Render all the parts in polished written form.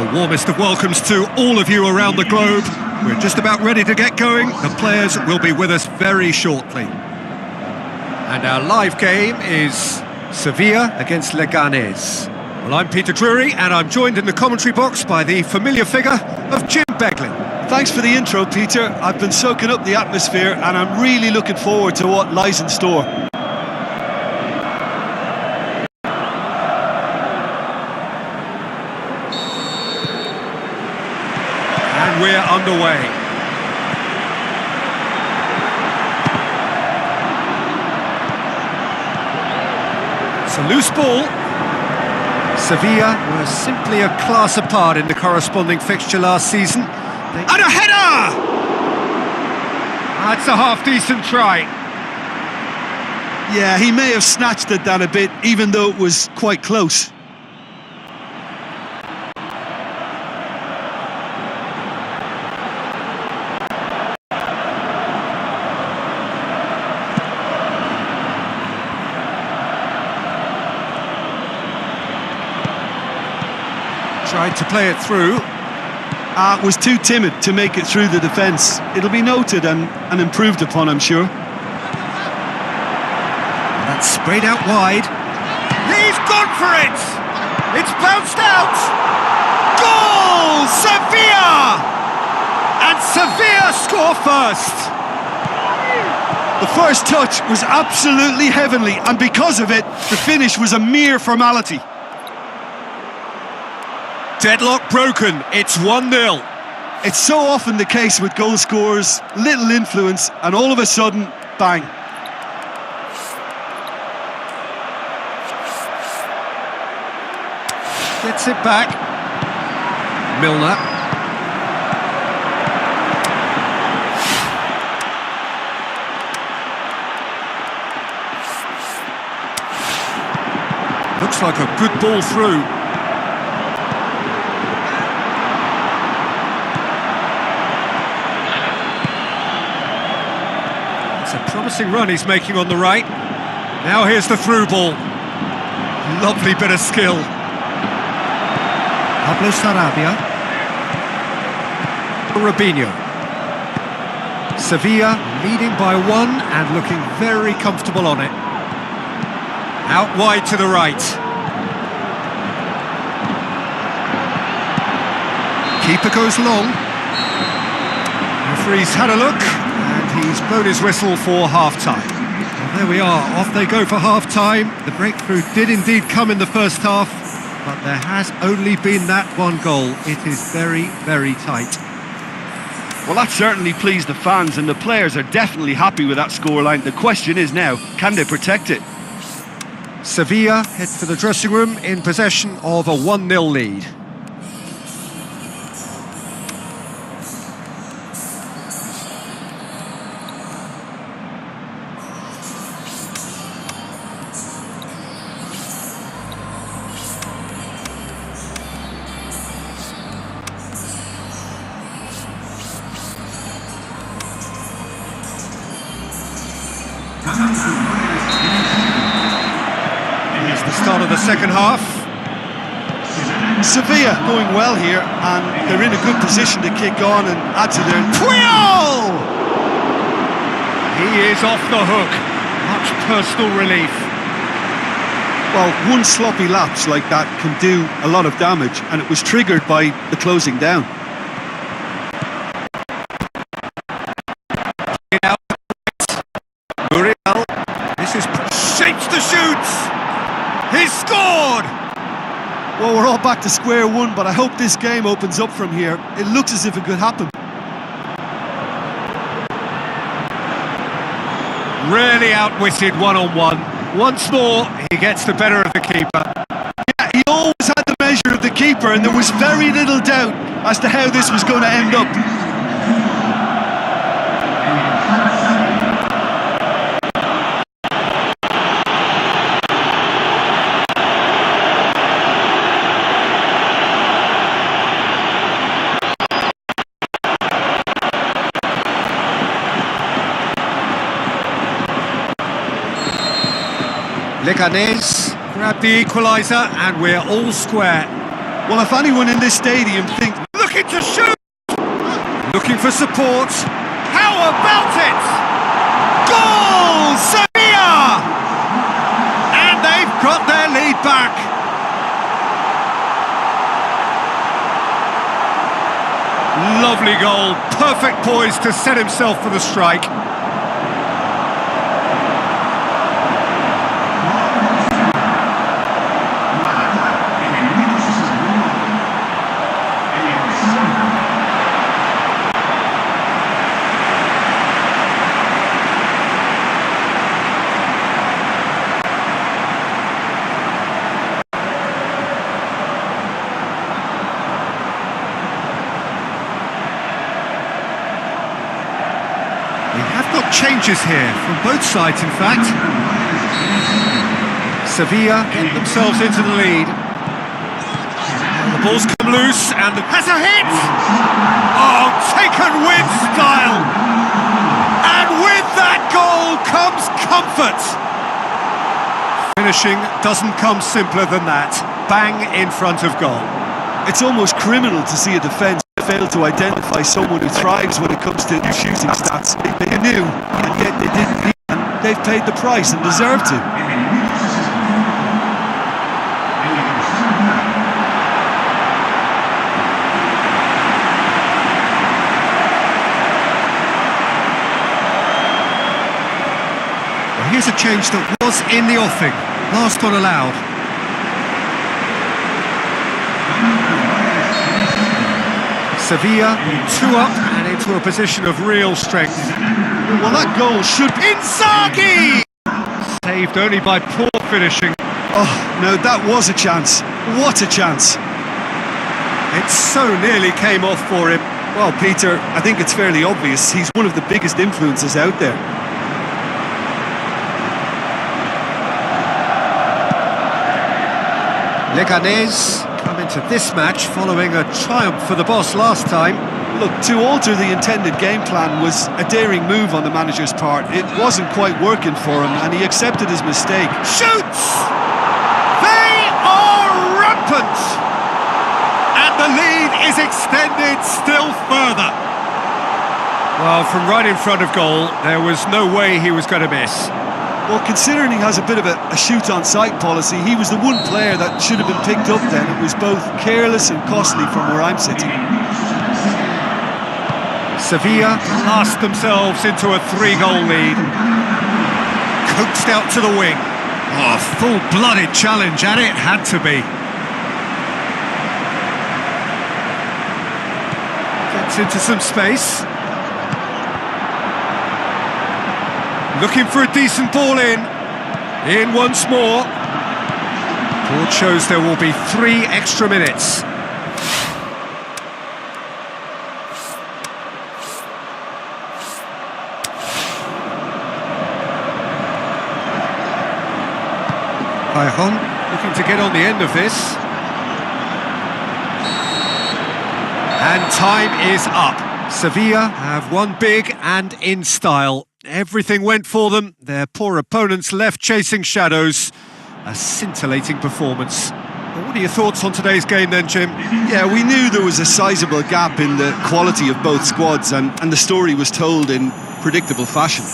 The warmest of welcomes to all of you around the globe. We're just about ready to get going. The players will be with us very shortly. And our live game is Sevilla against Leganés. Well, I'm Peter Drury, and I'm joined in the commentary box by the familiar figure of Jim Beglin. Thanks for the intro, Peter. I've been soaking up the atmosphere, and I'm really looking forward to what lies in store. And we're underway. It's a loose ball. Sevilla were simply a class apart in the corresponding fixture last season. And a header! That's a half-decent try. Yeah, he may have snatched at that a bit, even though it was quite close. Tried to play it through. Was too timid to make it through the defence. It'll be noted and improved upon, I'm sure. That's sprayed out wide. He's gone for it! It's bounced out! Goal! Sevilla! And Sevilla score first! The first touch was absolutely heavenly, and because of it, the finish was a mere formality. Deadlock broken, it's 1-0. It's so often the case with goal scorers, little influence, and all of a sudden, bang. Gets it back. Milner. Looks like a good ball through. A promising run he's making on the right. Now here's the through ball. Lovely bit of skill. Pablo Sarabia. Robinho. Sevilla leading by one and looking very comfortable on it. Out wide to the right. Keeper goes long. Referee's had a look. He's blown his whistle for half-time. Well, there we are, off they go for half-time. The breakthrough did indeed come in the first half, but there has only been that one goal. It is very, very tight. Well, that certainly pleased the fans, and the players are definitely happy with that scoreline. The question is now, can they protect it? Sevilla head for the dressing room in possession of a 1-0 lead. Here's the start of the second half. Sevilla going well here, and they're in a good position to kick on and add to their... Puyol! He is off the hook. Much personal relief. Well, one sloppy lapse like that can do a lot of damage, and it was triggered by the closing down. Muriel, this is shapes the shoots. He's scored. Well, we're all back to square one, but I hope this game opens up from here. It looks as if it could happen. Really outwitted one-on-one. Once more, he gets the better of the keeper. Yeah, he always had the measure of the keeper, and there was very little doubt as to how this was going to end up. Leganés grab the equaliser and we're all square. Well, if anyone in this stadium thinks... Looking to shoot! Looking for support. How about it? Goal! Sevilla! And they've got their lead back. Lovely goal. Perfect poise to set himself for the strike. We have got changes here, from both sides in fact. Sevilla get themselves into the lead. The ball's come loose and has a hit! Oh, taken with style! And with that goal comes comfort! Finishing doesn't come simpler than that. Bang in front of goal. It's almost criminal to see a defence fail to identify someone who thrives when it comes to shooting stats. They knew, and yet they didn't. And they've paid the price and deserve to. Well, here's a change that was in the offing. Last one allowed. Sevilla 2 up and into a position of real strength. Well, that goal should be... Inzaghi! Saved only by poor finishing. Oh, no, that was a chance. What a chance. It so nearly came off for him. Well, Peter, I think it's fairly obvious he's one of the biggest influences out there. Leganés come into this match following a triumph for the boss last time. Look, to alter the intended game plan was a daring move on the manager's part. It wasn't quite working for him, and he accepted his mistake. Shoots! They are rampant! And the lead is extended still further. Well, from right in front of goal, there was no way he was going to miss. Well, considering he has a bit of a shoot-on-sight policy, he was the one player that should have been picked up then. It was both careless and costly from where I'm sitting. Sevilla blast themselves into a 3-goal lead. Coaxed out to the wing. Oh, full-blooded challenge, and it had to be. Gets into some space. Looking for a decent ball in. In once more. Board shows there will be 3 extra minutes. Pajon looking to get on the end of this. And time is up. Sevilla have won big and in style. Everything went for them. Their poor opponents left chasing shadows. A scintillating performance. Well, what are your thoughts on today's game then, Jim? Yeah, we knew there was a sizable gap in the quality of both squads, and the story was told in predictable fashion.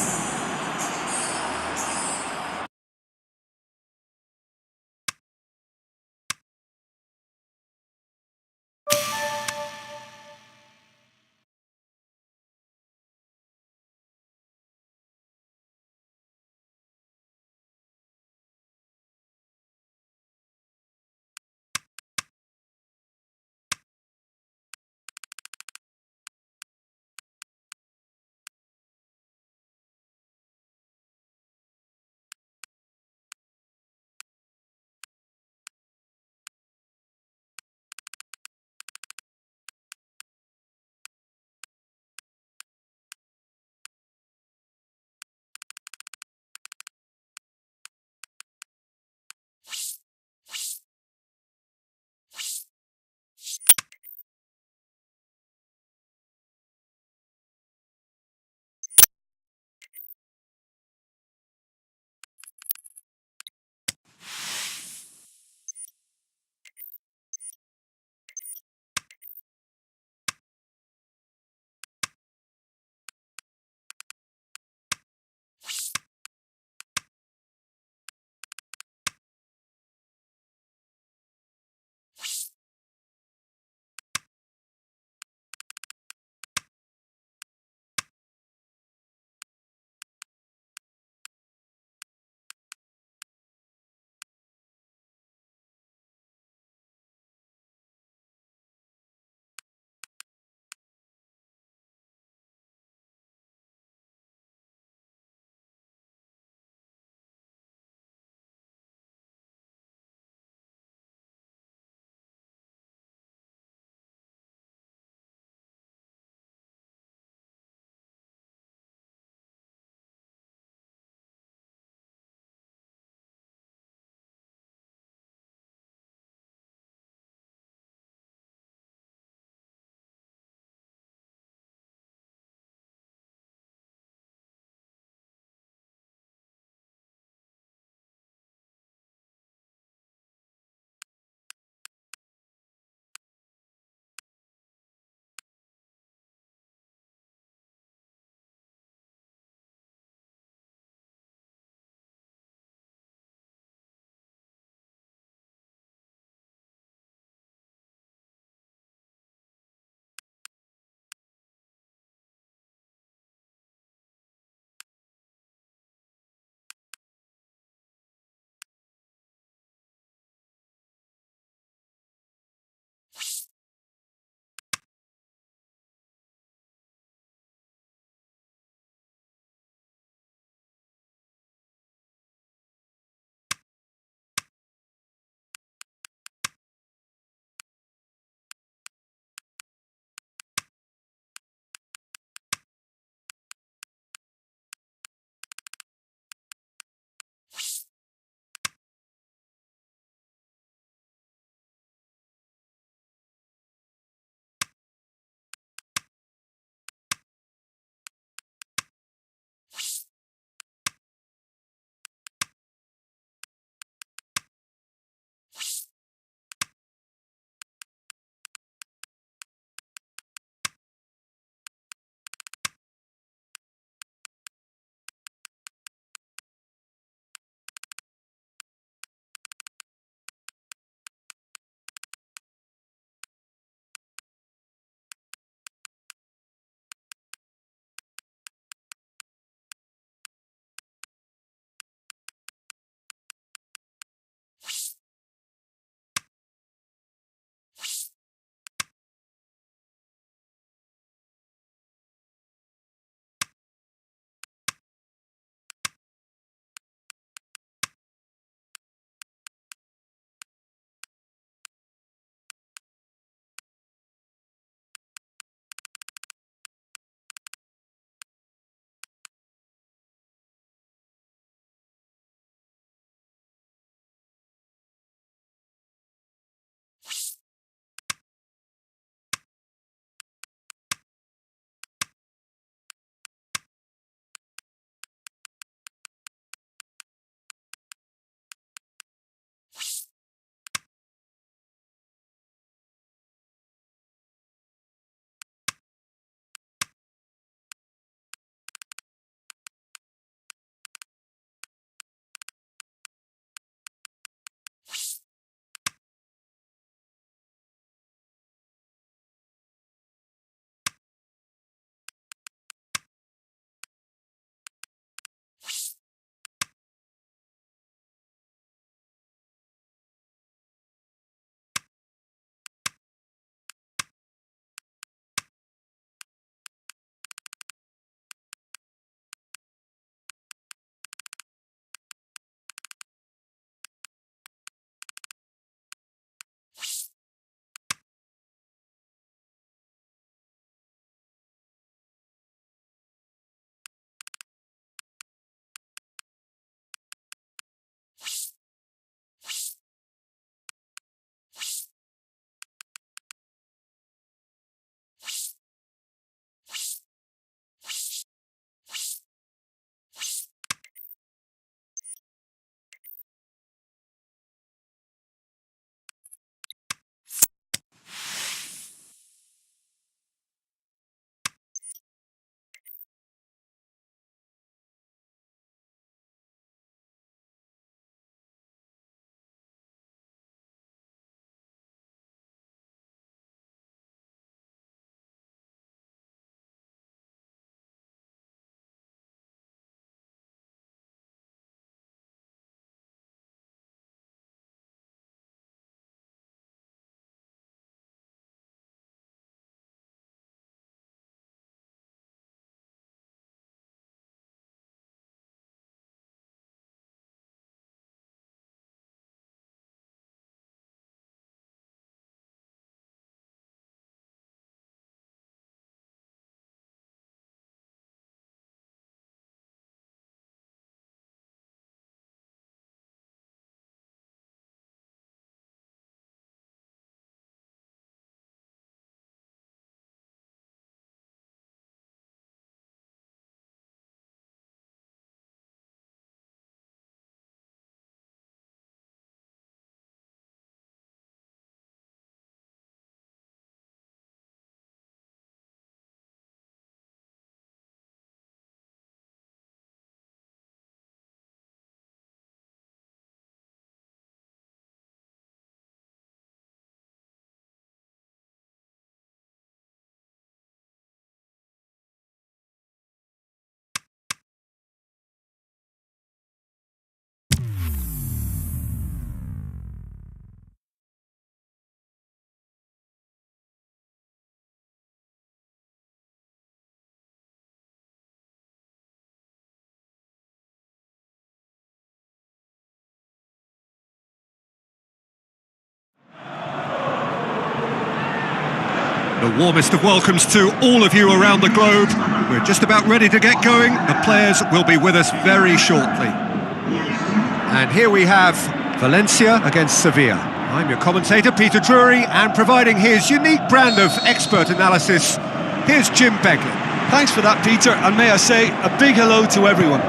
The warmest of welcomes to all of you around the globe. We're just about ready to get going. The players will be with us very shortly. And here we have Valencia against Sevilla. I'm your commentator, Peter Drury, and providing his unique brand of expert analysis, here's Jim Beglin. Thanks for that, Peter, and may I say a big hello to everyone.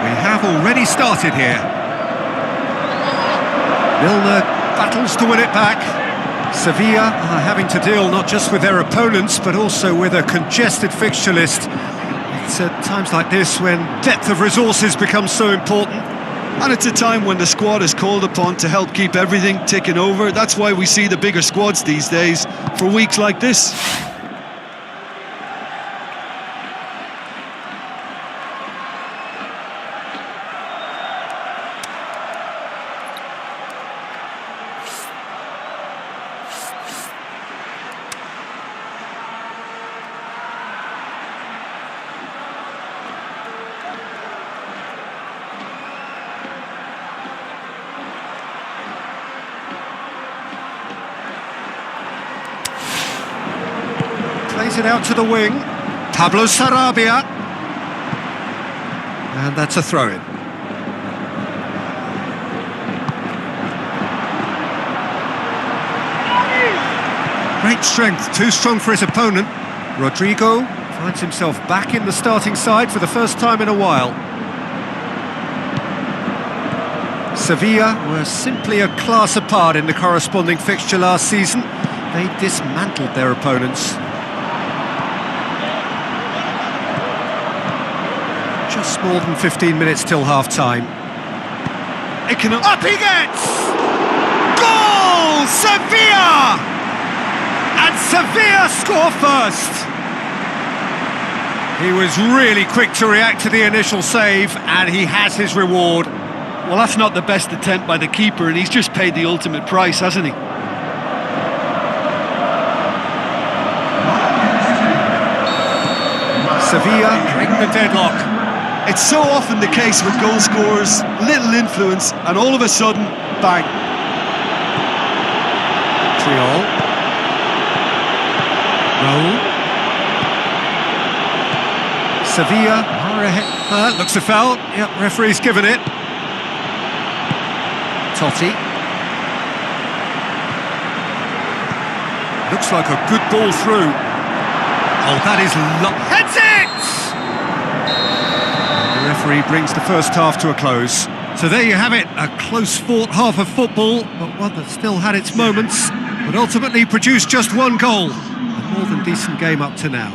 We have already started here. Milner battles to win it back. Sevilla are having to deal not just with their opponents, but also with a congested fixture list. It's at times like this when depth of resources becomes so important. And it's a time when the squad is called upon to help keep everything ticking over. That's why we see the bigger squads these days for weeks like this. Plays it out to the wing. Pablo Sarabia. And that's a throw-in. Great strength, too strong for his opponent. Rodrigo finds himself back in the starting side for the first time in a while. Sevilla were simply a class apart in the corresponding fixture last season. They dismantled their opponents. Just more than 15 minutes till half-time. Up he gets! Goal! Sevilla! And Sevilla score first! He was really quick to react to the initial save, and he has his reward. Well, that's not the best attempt by the keeper, and he's just paid the ultimate price, hasn't he? Sevilla break the deadlock. It's so often the case with goal scorers, little influence, and all of a sudden, bang. Triol. Raul. Sevilla are ahead. Looks a foul. Yep, referee's given it. Totti. Looks like a good ball through. Oh, that is heads it! The referee brings the first half to a close. So there you have it, a close-fought half of football, but one that still had its moments, but ultimately produced just one goal. A more than decent game up to now.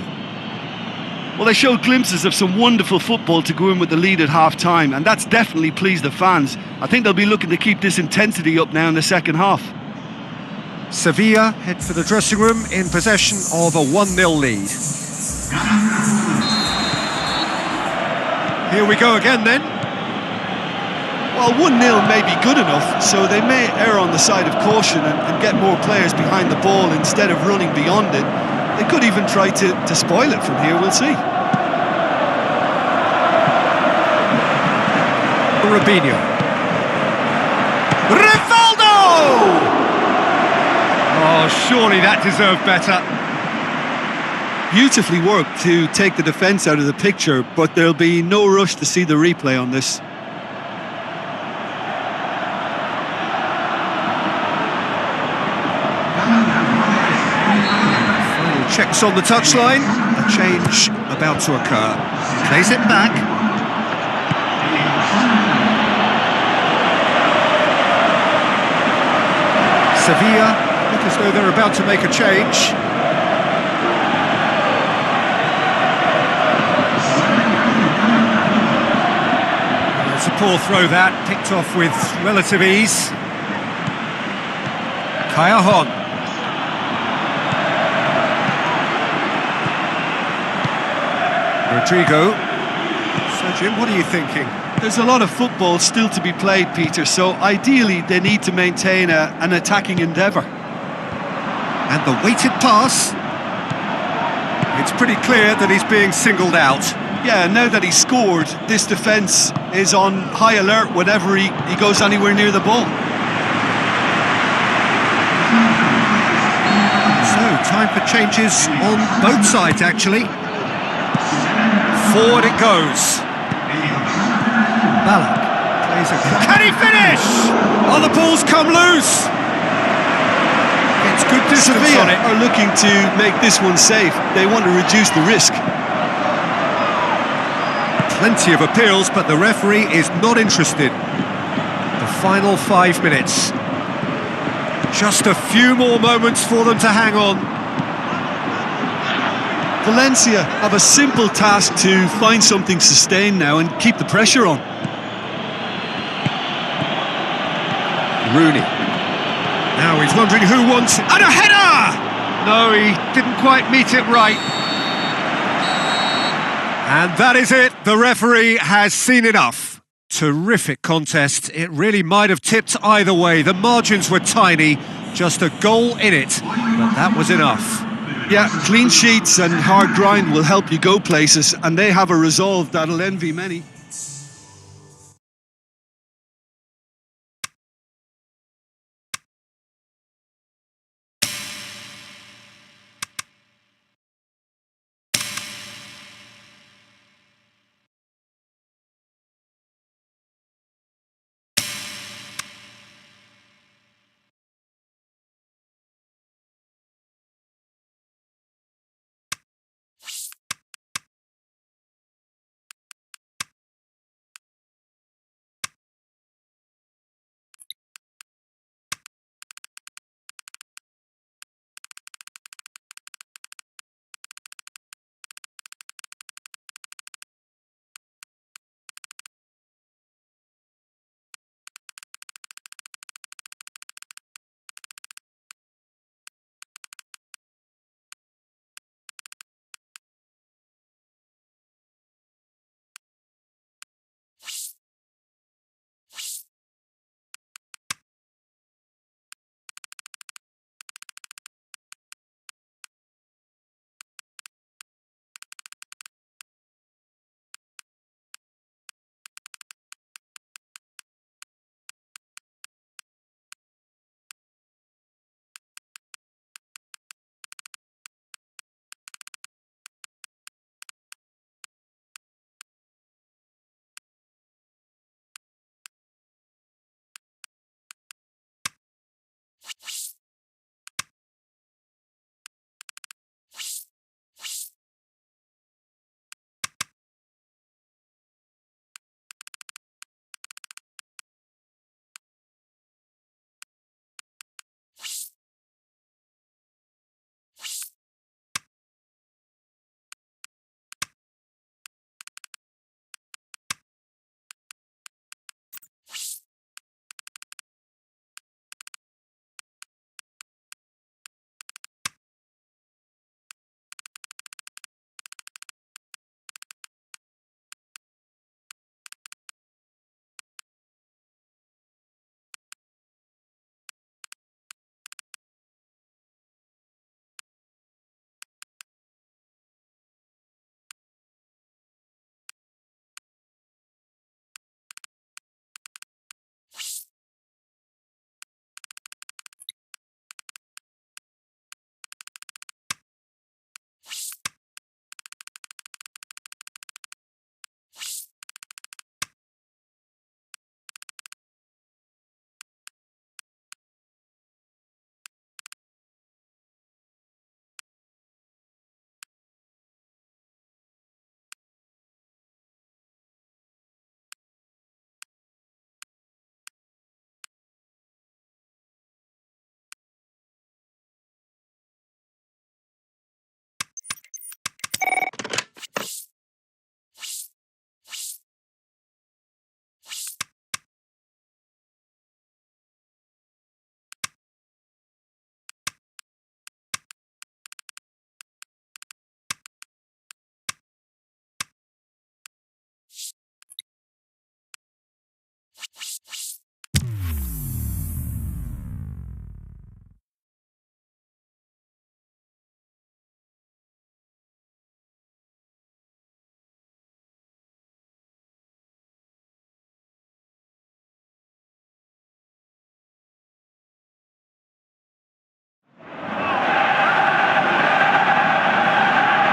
Well, they showed glimpses of some wonderful football to go in with the lead at half-time, and that's definitely pleased the fans. I think they'll be looking to keep this intensity up now in the second half. Sevilla head for the dressing room in possession of a 1-0 lead. Here we go again then. Well, 1-0 may be good enough, so they may err on the side of caution and get more players behind the ball instead of running beyond it. They could even try to spoil it from here, we'll see. Robinho. Rivaldo! Oh, surely that deserved better. Beautifully worked to take the defence out of the picture, but there'll be no rush to see the replay on this. Final checks on the touchline. A change about to occur. Plays it back. Sevilla look as though they're about to make a change. It's a poor throw that, picked off with relative ease. Callejon. Rodrigo. So Jim, what are you thinking? There's a lot of football still to be played, Peter, so ideally they need to maintain an attacking endeavour. And the weighted pass. It's pretty clear that he's being singled out. Yeah, now that he's scored, this defence is on high alert whenever he goes anywhere near the ball. So, Time for changes on both sides, actually. Forward it goes. Ballack plays a... Can he finish? Oh, the ball's come loose. It's good distance Sevilla on it. are looking to make this one safe. They want to reduce the risk. Plenty of appeals, but the referee is not interested. The final 5 minutes. Just a few more moments for them to hang on. Valencia have a simple task to find something sustained now and keep the pressure on. Rooney. Now he's wondering who wants it. And a header! No, he didn't quite meet it right. And that is it. The referee has seen enough. Terrific contest. It really might have tipped either way. The margins were tiny, just a goal in it, but that was enough. Yeah, clean sheets and hard grind will help you go places, and they have a resolve that'll envy many.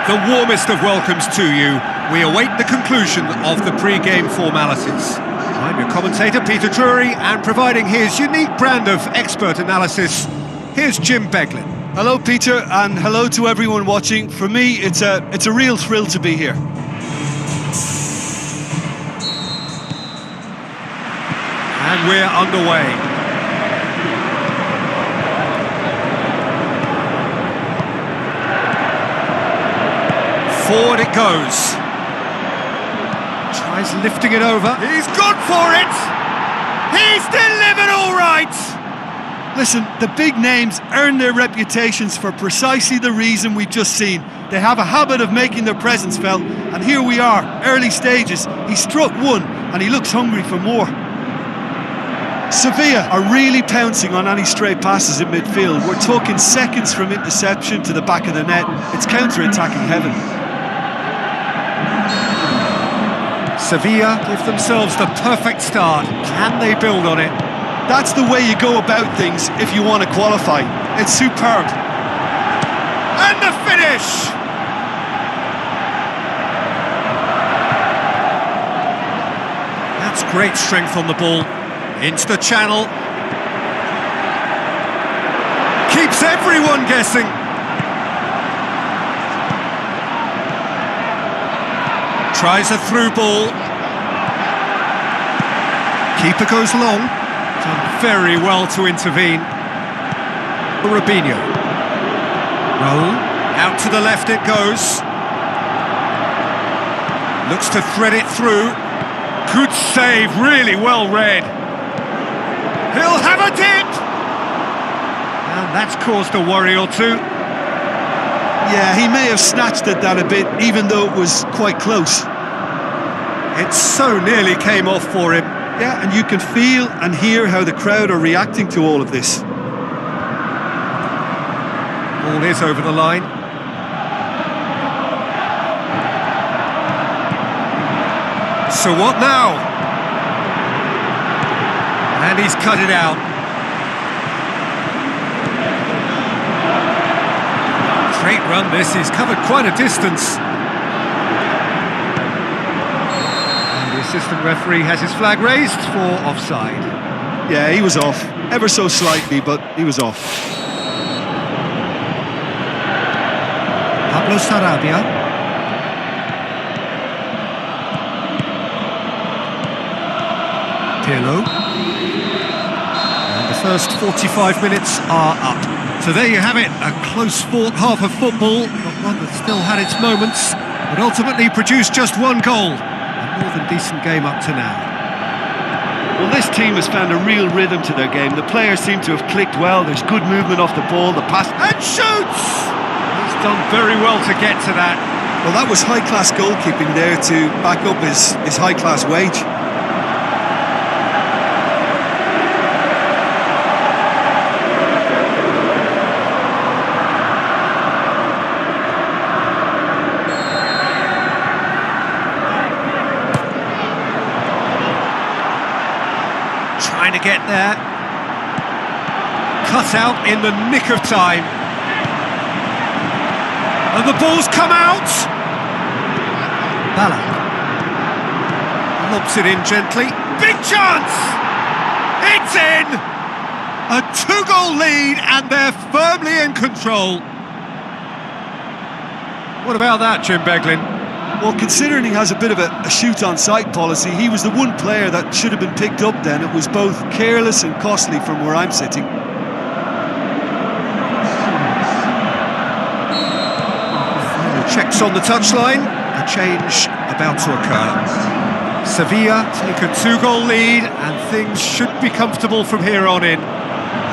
the warmest of welcomes to you. We await the conclusion of the pre-game formalities. I'm your commentator, Peter Drury, and providing his unique brand of expert analysis, here's Jim Beglin. Hello, Peter, and hello to everyone watching. For me, it's a real thrill to be here. And we're underway. Forward it goes. Tries lifting it over. He's gone for it! He's delivered all right! Listen, the big names earn their reputations for precisely the reason we've just seen. They have a habit of making their presence felt, and here we are, early stages. He struck one, and he looks hungry for more. Sevilla are really pouncing on any stray passes in midfield. We're talking seconds from interception to the back of the net. It's counter-attacking heaven. Sevilla give themselves the perfect start. Can they build on it? That's the way you go about things if you want to qualify. It's superb. And the finish! That's great strength on the ball. Into the channel. Keeps everyone guessing. Tries a through ball. Keeper goes long. Done very well to intervene. Robinho. Raul. Out to the left it goes. Looks to thread it through. Good save, really well read. He'll have a dip! And that's caused a worry or two. Yeah, he may have snatched at that a bit, even though it was quite close. It so nearly came off for him. Yeah, and you can feel and hear how the crowd are reacting to all of this. Ball is over the line. So what now? And he's cut it out. Great run this, he's covered quite a distance. And the assistant referee has his flag raised for offside. Yeah, he was off. Ever so slightly, but he was off. Pablo Sarabia. Pirlo. And the first 45 minutes are up. So there you have it, a close-fought half of football, but one that still had its moments, but ultimately produced just one goal. A more than decent game up to now. Well, this team has found a real rhythm to their game. The players seem to have clicked well. There's good movement off the ball, the pass... And shoots! He's done very well to get to that. Well, that was high-class goalkeeping there to back up his high-class wage. Trying to get there. Cut out in the nick of time. And the ball's come out! Ballack. Lobs it in gently. Big chance! It's in! A two-goal lead and they're firmly in control. What about that, Jim Beglin? Well, considering he has a bit of a shoot-on-sight policy, he was the one player that should have been picked up then. It was both careless and costly from where I'm sitting. Final checks on the touchline. A change about to occur. Sevilla take a two-goal lead and things should be comfortable from here on in.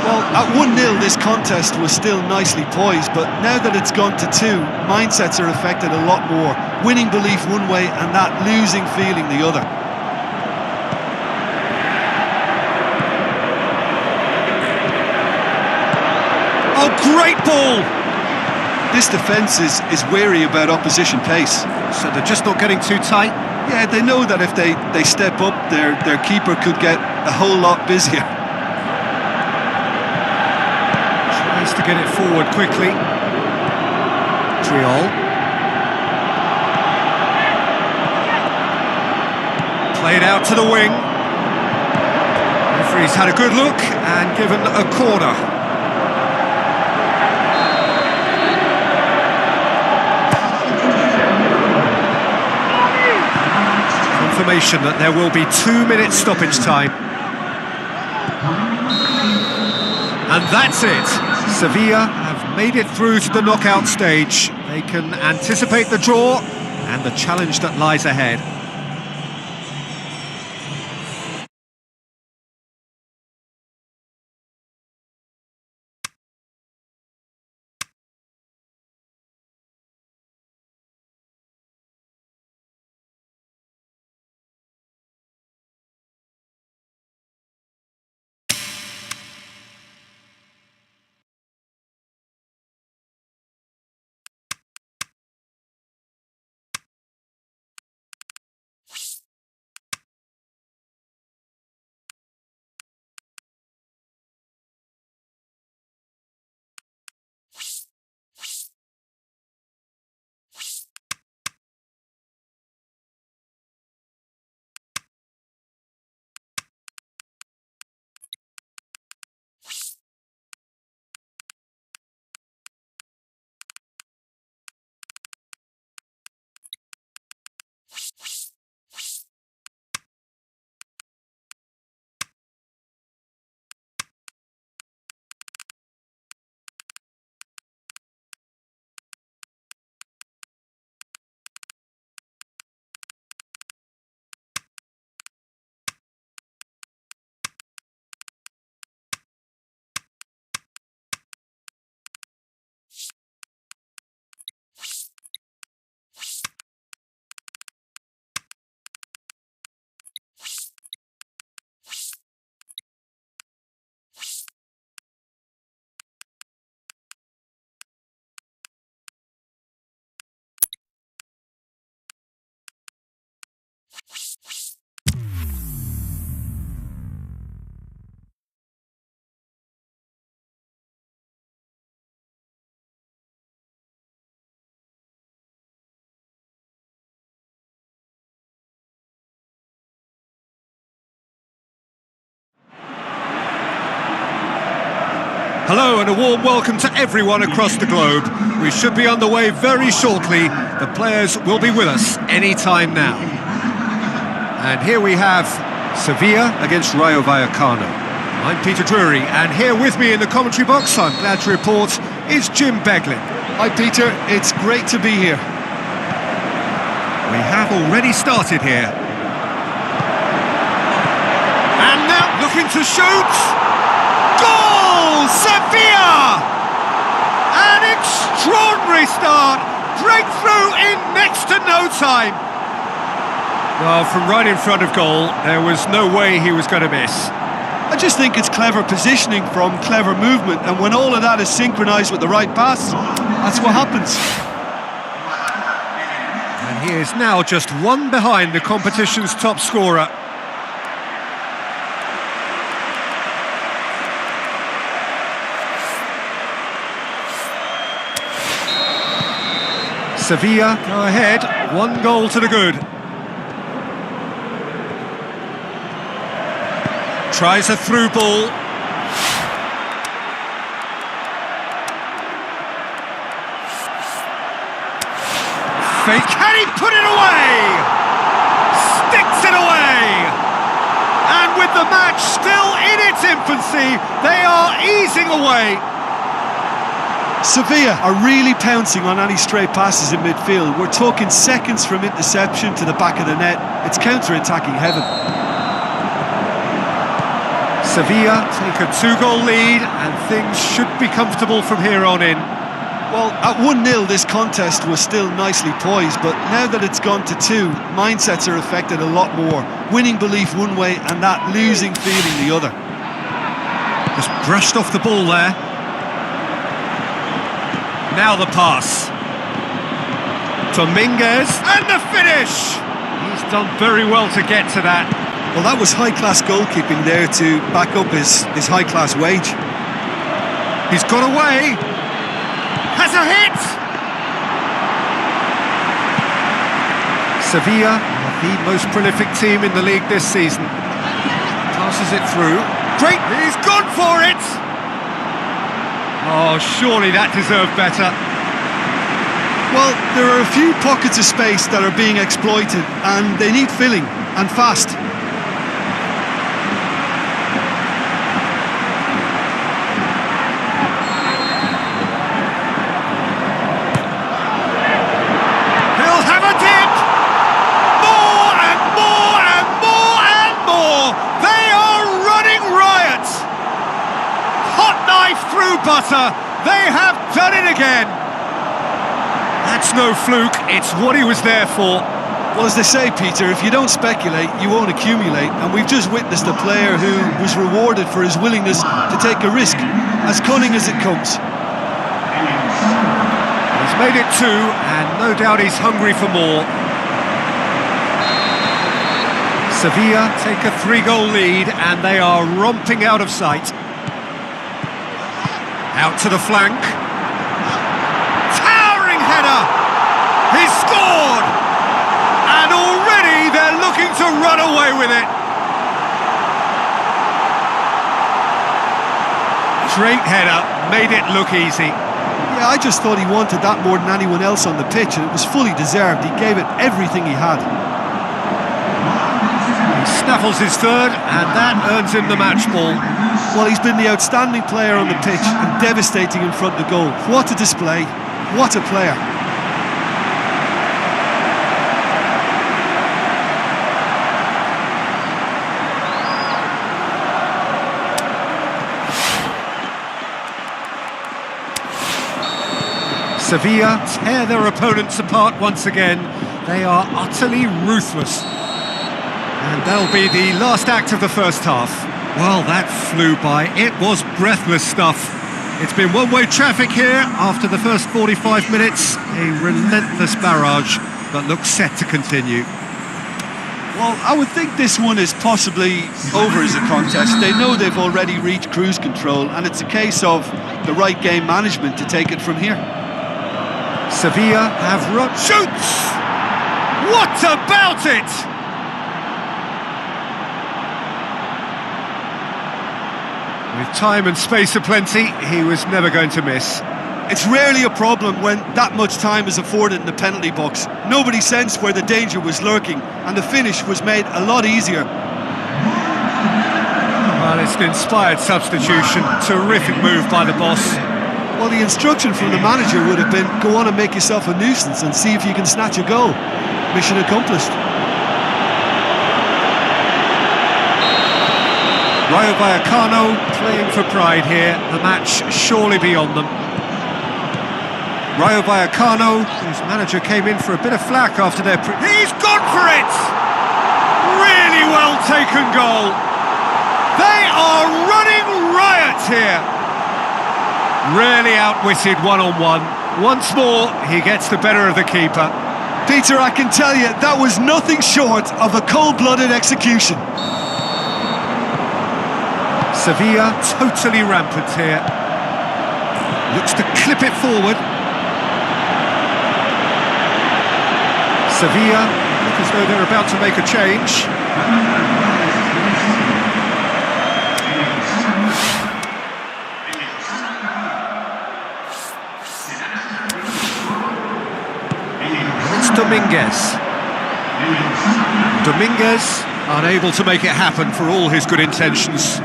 Well, at 1-0 this contest was still nicely poised, but now that it's gone to 2, mindsets are affected a lot more. Winning belief one way and that losing feeling the other. Oh, great ball! This defence is wary about opposition pace. So they're just not getting too tight? Yeah, they know that if they step up, their keeper could get a whole lot busier. To get it forward quickly. Triol. Played out to the wing. Referee's had a good look and given a corner. Confirmation that there will be 2 minutes stoppage time. And that's it. Sevilla have made it through to the knockout stage. They can anticipate the draw and the challenge that lies ahead. Hello and a warm welcome to everyone across the globe. We should be underway very shortly. The players will be with us any time now. And here we have Sevilla against Rayo Vallecano. I'm Peter Drury, and here with me in the commentary box, I'm glad to report, is Jim Beglin. Hi Peter, it's great to be here. We have already started here. And now looking to shoot! Goal! Sevilla! An extraordinary start! Breakthrough in next to no time! Well, from right in front of goal, there was no way he was going to miss. I just think it's clever positioning from clever movement, and when all of that is synchronised with the right pass, that's what happens. And he is now just one behind the competition's top scorer. Sevilla go ahead, 1 goal to the good. Tries a through ball. Fake, can he put it away? Sticks it away! And with the match still in its infancy, they are easing away. Sevilla are really pouncing on any stray passes in midfield. We're talking seconds from interception to the back of the net. It's counter-attacking heaven. Sevilla take a 2-goal lead and things should be comfortable from here on in. Well, at 1-0 this contest was still nicely poised, but now that it's gone to 2, mindsets are affected a lot more. Winning belief one way and that losing feeling the other. Just brushed off the ball there. Now the pass. Dominguez, and the finish! He's done very well to get to that. Well, that was high-class goalkeeping there to back up his high-class wage. He's got away. Has a hit! Sevilla have the most prolific team in the league this season. Passes it through. Great, he's gone for it! Oh, surely that deserved better. Well, there are a few pockets of space that are being exploited, and they need filling, and fast. He'll have a dip! More and more and more and more! They are running riot! Hot knife through butter! They have done it again! That's no fluke, it's what he was there for. Well, as they say, Peter, if you don't speculate, you won't accumulate. And we've just witnessed a player who was rewarded for his willingness to take a risk, as cunning as it comes. He's made it two, and no doubt he's hungry for more. Sevilla take a 3-goal lead, and they are romping out of sight. Out to the flank. Towering header! He's scored! And already they're looking to run away with it. Great header, made it look easy. Yeah, I just thought he wanted that more than anyone else on the pitch, and it was fully deserved. He gave it everything he had. He snaffles his third, and that earns him the match ball. Well, he's been the outstanding player on the pitch and devastating in front of goal. What a display, what a player. Sevilla tear their opponents apart once again. They are utterly ruthless. And that'll be the last act of the first half. Well, that flew by. It was breathless stuff. It's been one-way traffic here after the first 45 minutes. A relentless barrage, but looks set to continue. Well, I would think this one is possibly over as a contest. They know they've already reached cruise control, and it's a case of the right game management to take it from here. Sevilla have run... Shoots! What about it? With time and space aplenty, he was never going to miss. It's rarely a problem when that much time is afforded in the penalty box. Nobody sensed where the danger was lurking, and the finish was made a lot easier. Well, it's an inspired substitution. Terrific move by the boss. Well, the instruction from the manager would have been, go on and make yourself a nuisance and see if you can snatch a goal. Mission accomplished. Rayo Vallecano playing for pride here. The match surely beyond them. Rayo Vallecano, whose manager came in for a bit of flack after their... He's gone for it! Really well taken goal. They are running riot here. Really outwitted one-on-one. Once more, he gets the better of the keeper. Peter, I can tell you, that was nothing short of a cold-blooded execution. Sevilla totally rampant here. Looks to clip it forward. Sevilla look as though they're about to make a change. It's Dominguez. Dominguez unable to make it happen for all his good intentions.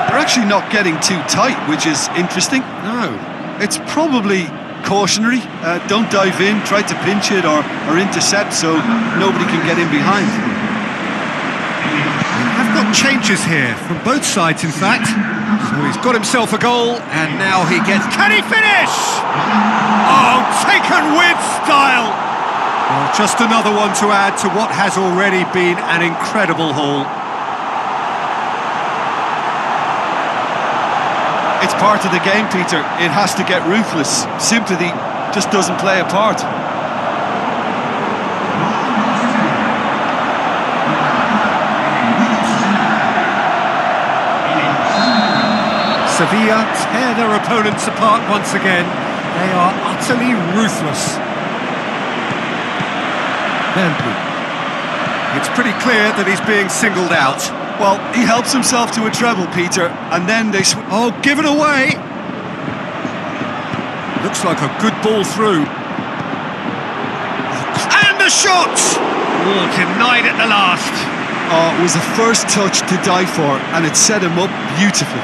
They're actually not getting too tight, which is interesting. No. It's probably cautionary. Don't dive in, try to pinch it or intercept so nobody can get in behind. I've got changes here from both sides, in fact. So he's got himself a goal, and now he gets... Can he finish? Oh, taken with style! Well, just another one to add to what has already been an incredible haul. It's part of the game, Peter. It has to get ruthless. Sympathy just doesn't play a part. Sevilla tear their opponents apart once again. They are utterly ruthless. Bambu. It's pretty clear that he's being singled out. Well, he helps himself to a treble, Peter, and then they... Oh, give it away! Looks like a good ball through. And the shot! Oh, denied at the last. Oh, it was the first touch to die for, and it set him up beautifully.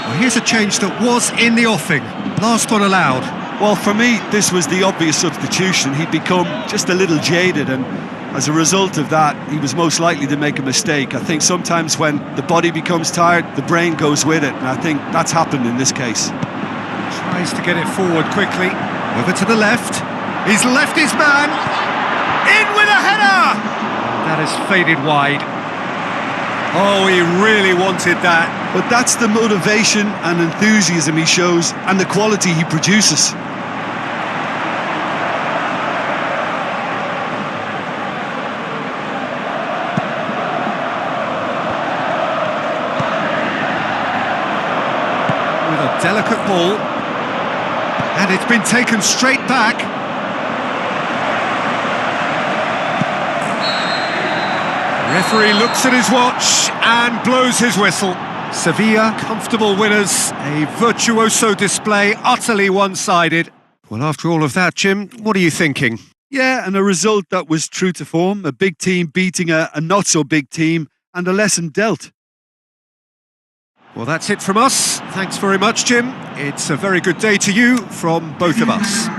Well, here's a change that was in the offing. Last one allowed. Well, for me, this was the obvious substitution. He'd become just a little jaded, and as a result of that, he was most likely to make a mistake. I think sometimes when the body becomes tired, the brain goes with it, and I think that's happened in this case. Tries to get it forward quickly. Over to the left. He's left his man. In with a header! That has faded wide. Oh, he really wanted that. But that's the motivation and enthusiasm he shows, and the quality he produces. With a delicate ball. And it's been taken straight back. Referee looks at his watch and blows his whistle. Sevilla, comfortable winners, a virtuoso display, utterly one-sided. Well, after all of that, Jim, what are you thinking? Yeah, and a result that was true to form, a big team beating a not-so-big team, and a lesson dealt. Well, that's it from us. Thanks very much, Jim. It's a very good day to you from both of us.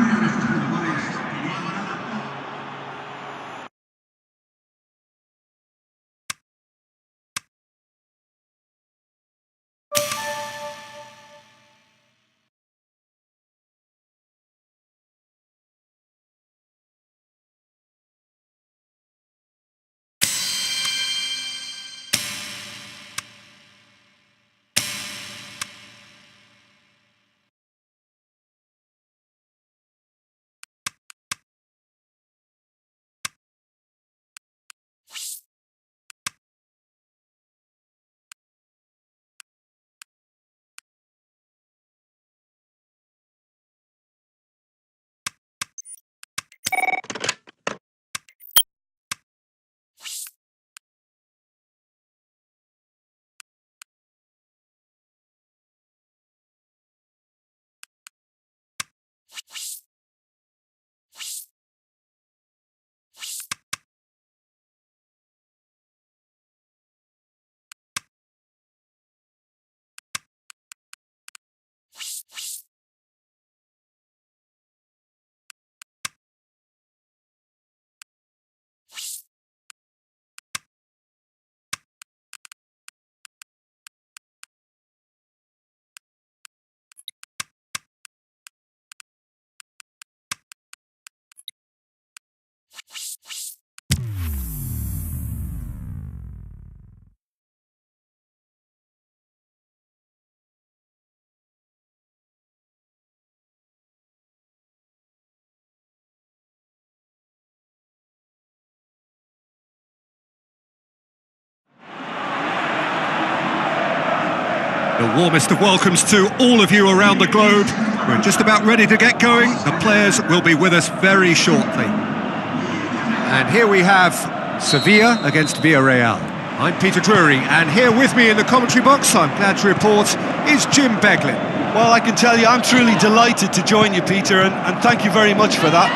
The warmest of welcomes to all of you around the globe. We're just about ready to get going. The players will be with us very shortly. And here we have Sevilla against Villarreal. I'm Peter Drury, and here with me in the commentary box, I'm glad to report, is Jim Beglin. Well, I can tell you I'm truly delighted to join you, Peter, and thank you very much for that.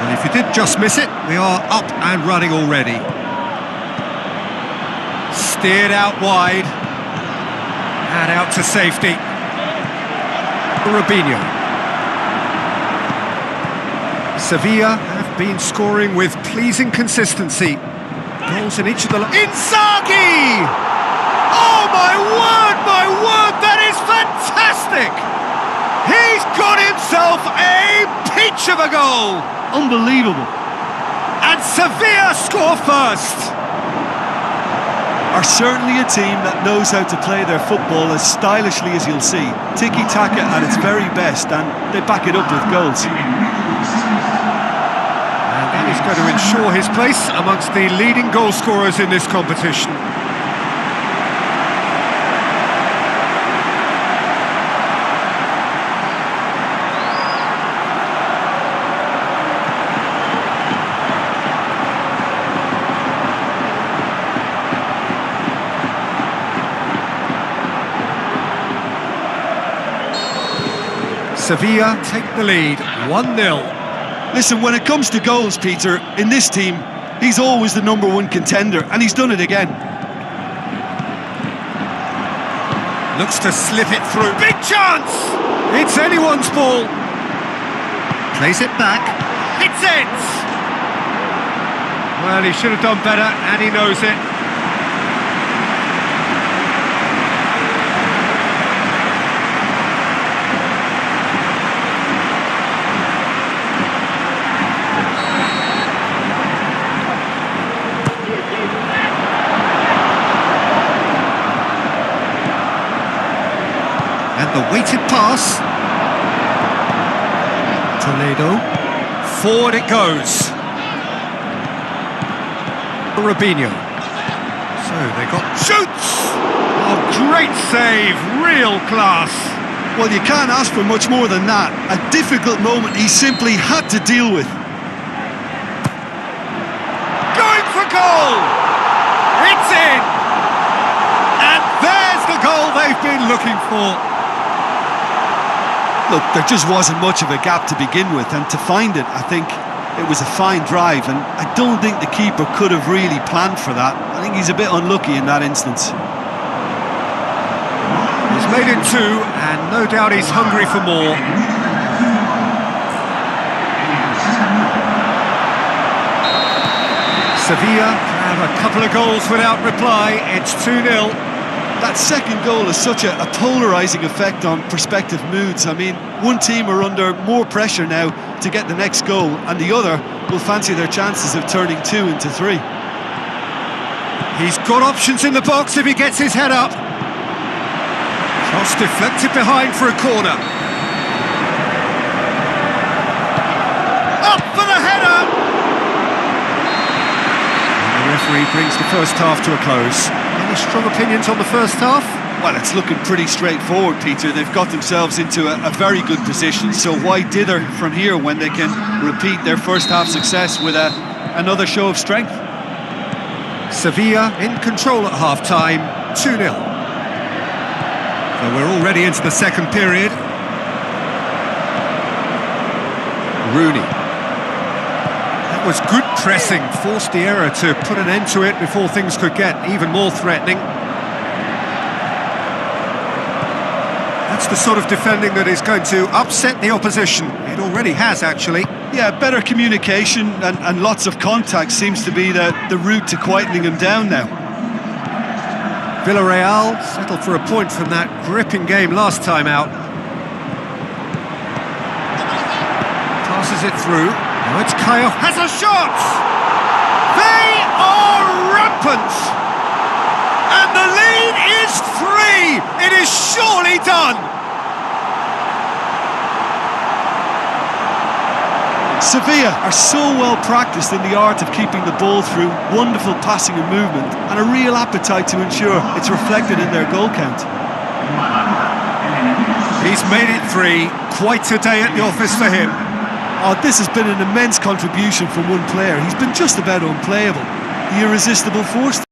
And if you did just miss it, we are up and running already. Steered out wide. And out to safety. Robinho. Sevilla have been scoring with pleasing consistency. Goals in each of the... Inzaghi! Oh my word, that is fantastic! He's got himself a peach of a goal! Unbelievable. And Sevilla score first! are certainly a team that knows how to play their football as stylishly as you'll see. Tiki-taka at its very best, and they back it up with goals. And that is going to ensure his place amongst the leading goal scorers in this competition. Sevilla take the lead, 1-0. Listen, when it comes to goals, Peter, in this team, he's always the #1 contender, and he's done it again. Looks to slip it through. Big chance! It's anyone's ball. Plays it back. Hits it! Well, he should have done better, and he knows it. And the weighted pass. Toledo. Forward it goes. Robinho. So they got... Shoots! Oh, great save. Real class. Well, you can't ask for much more than that. A difficult moment he simply had to deal with. Going for goal! It's in! And there's the goal they've been looking for. Look, there just wasn't much of a gap to begin with, and to find it, I think it was a fine drive, and I don't think the keeper could have really planned for that. I think he's a bit unlucky in that instance. He's made it 2, and no doubt he's hungry for more. Sevilla have a couple of goals without reply. It's 2-0. That second goal has such a polarising effect on prospective moods. I mean, one team are under more pressure now to get the next goal, and the other will fancy their chances of turning 2 into 3. He's got options in the box if he gets his head up. Cross deflected behind for a corner. Up for the header! And the referee brings the first half to a close. Any strong opinions on the first half? Well, it's looking pretty straightforward, Peter. They've got themselves into a very good position, so why dither from here when they can repeat their first half success with another show of strength? Sevilla in control at half-time, 2-0. So we're already into the second period. Rooney. That was good pressing, forced the error to put an end to it before things could get even more threatening. That's the sort of defending that is going to upset the opposition. It already has, actually. Yeah, better communication and lots of contact seems to be the route to quietening him down now. Villarreal settled for a point from that gripping game last time out. Passes it through. Now it's Kyle. Has a shot! They are rampant! And the lead is 3! It is surely done! Sevilla are so well practiced in the art of keeping the ball through wonderful passing and movement, and a real appetite to ensure it's reflected in their goal count. He's made it 3, quite a day at the office for him. Oh, this has been an immense contribution from one player. He's been just about unplayable. The irresistible force.